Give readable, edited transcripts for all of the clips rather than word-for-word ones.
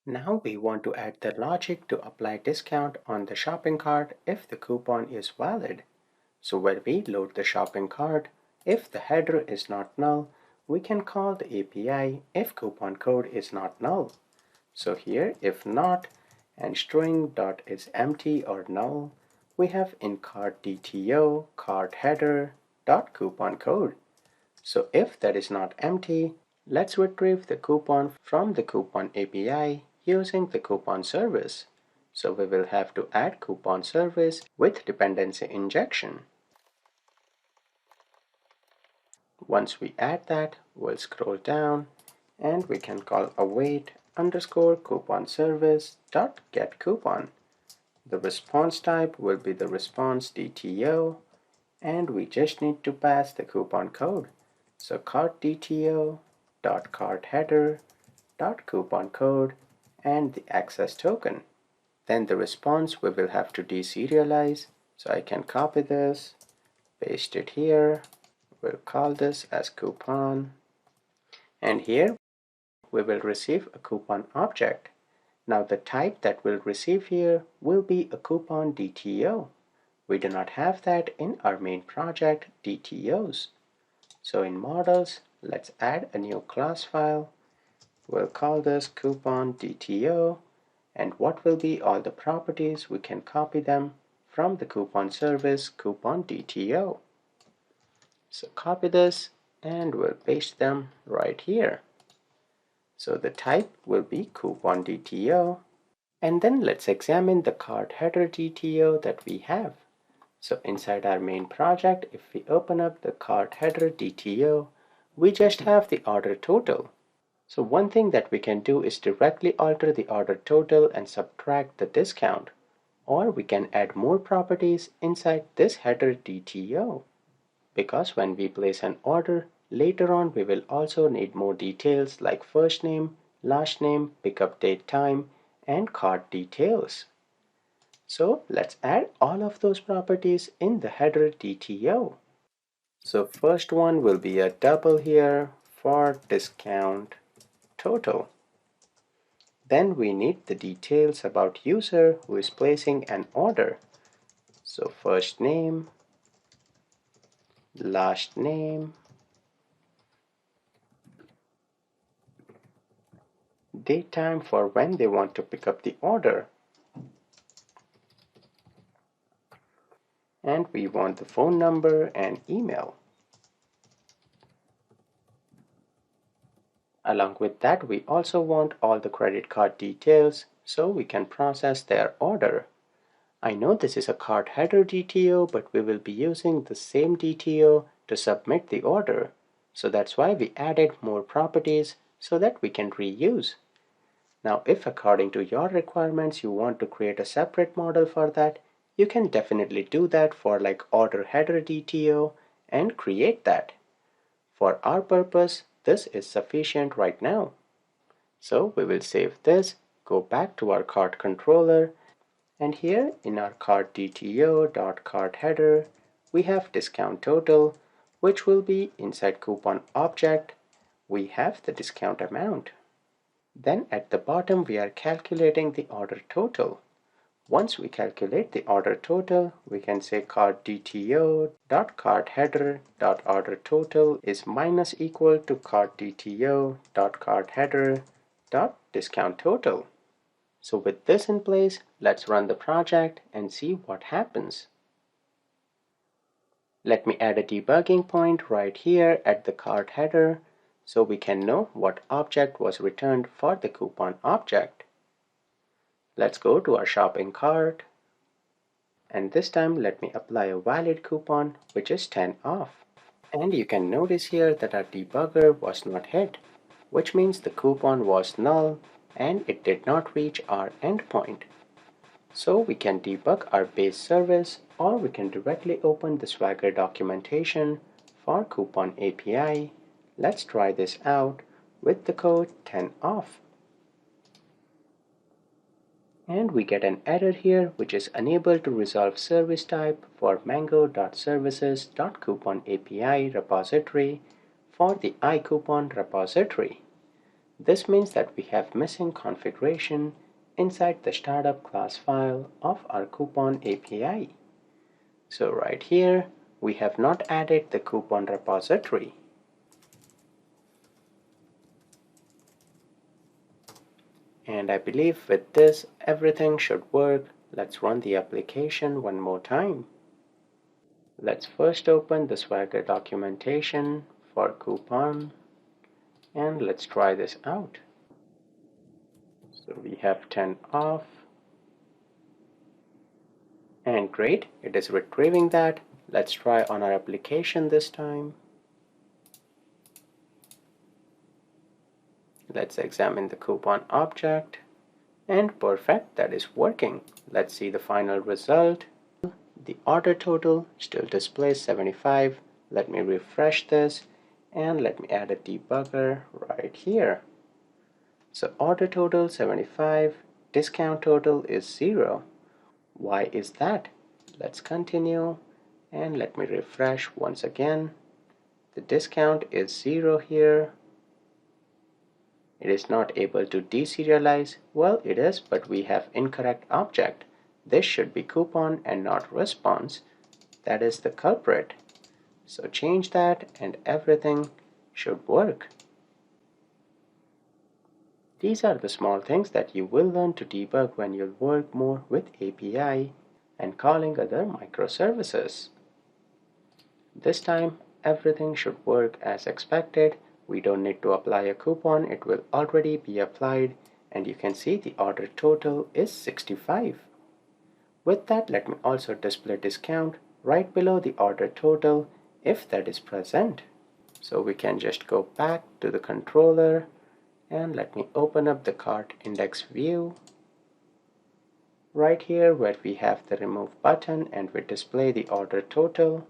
Now we want to add the logic to apply discount on the shopping cart if the coupon is valid. So when we load the shopping cart, if the header is not null, we can call the API if coupon code is not null. So here if not and string dot is empty or null, we have in cart DTO cart header dot coupon code. So if that is not empty, let's retrieve the coupon from the coupon API using the coupon service. So we will have to add coupon service with dependency injection. Once we add that, we'll scroll down and we can call await underscore coupon service dot get coupon. The response type will be the response DTO and we just need to pass the coupon code. So cart DTO dot cart header dot coupon code and the access token. Then the response we will have to deserialize. So I can copy this, paste it here. We'll call this as coupon. And here we will receive a coupon object. Now the type that we'll receive here will be a coupon DTO. We do not have that in our main project DTOs. So in models, let's add a new class file. We'll call this coupon DTO, and what will be all the properties? We can copy them from the coupon service coupon DTO. So copy this and we'll paste them right here. So the type will be coupon DTO, and then let's examine the cart header DTO that we have. So inside our main project, if we open up the cart header DTO, we just have the order total. So one thing that we can do is directly alter the order total and subtract the discount. Or we can add more properties inside this header DTO. Because when we place an order, later on we will also need more details like first name, last name, pickup date time, and cart details. So let's add all of those properties in the header DTO. So first one will be a double here for discount total. Then we need the details about user who is placing an order. So first name, last name, date time for when they want to pick up the order, and we want the phone number and email. Along with that, we also want all the credit card details so we can process their order. I know this is a cart header DTO, but we will be using the same DTO to submit the order. So that's why we added more properties so that we can reuse. Now, if according to your requirements you want to create a separate model for that, you can definitely do that for like order header DTO and create that. For our purpose, this is sufficient right now. So we will save this, go back to our cart controller, and here in our cart DTO.cart header, we have discount total, which will be inside coupon object. We have the discount amount. Then at the bottom, we are calculating the order total. Once we calculate the order total, we can say cart DTO.cart header.order total is minus equal to cart DTO.cart header.discount total. So with this in place, let's run the project and see what happens. Let me add a debugging point right here at the cart header so we can know what object was returned for the coupon object. Let's go to our shopping cart, and this time let me apply a valid coupon which is 10 off. And you can notice here that our debugger was not hit, which means the coupon was null and it did not reach our endpoint. So we can debug our base service, or we can directly open the Swagger documentation for coupon API. Let's try this out with the code 10 off. And we get an error here which is unable to resolve service type for mango.services.coupon API repository for the iCoupon repository. This means that we have missing configuration inside the startup class file of our coupon API. So right here, we have not added the coupon repository. And I believe with this, everything should work. Let's run the application one more time. Let's first open the Swagger documentation for coupon and let's try this out. So we have 10 off. And great, it is retrieving that. Let's try on our application this time. Let's examine the coupon object. And perfect, that is working. Let's see the final result. The order total still displays 75. Let me refresh this and let me add a debugger right here. So order total 75, discount total is 0. Why is that? Let's continue and let me refresh once again. The discount is 0 here. It is not able to deserialize. Well, it is, but we have incorrect object. This should be coupon and not response. That is the culprit. So change that and everything should work. These are the small things that you will learn to debug when you'll work more with API and calling other microservices. This time, everything should work as expected. We don't need to apply a coupon. It will already be applied and you can see the order total is 65. With that, let me also display discount right below the order total if that is present. So we can just go back to the controller and let me open up the cart index view. Right here where we have the remove button and we display the order total.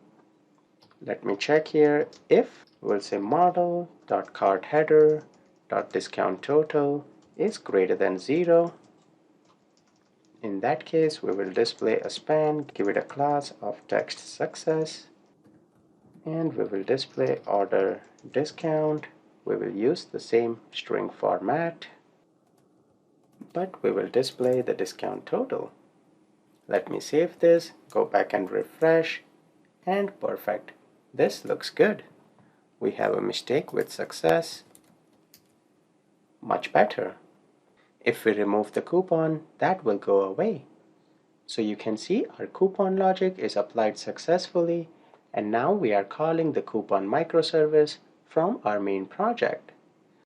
Let me check here if we'll say model.cartHeader.discount total is greater than 0. In that case, we will display a span, give it a class of text success, and we will display order discount. We will use the same string format, but we will display the discount total. Let me save this, go back and refresh, and perfect. This looks good. We have a mistake with success. Much better. If we remove the coupon, that will go away. So you can see our coupon logic is applied successfully, and now we are calling the coupon microservice from our main project.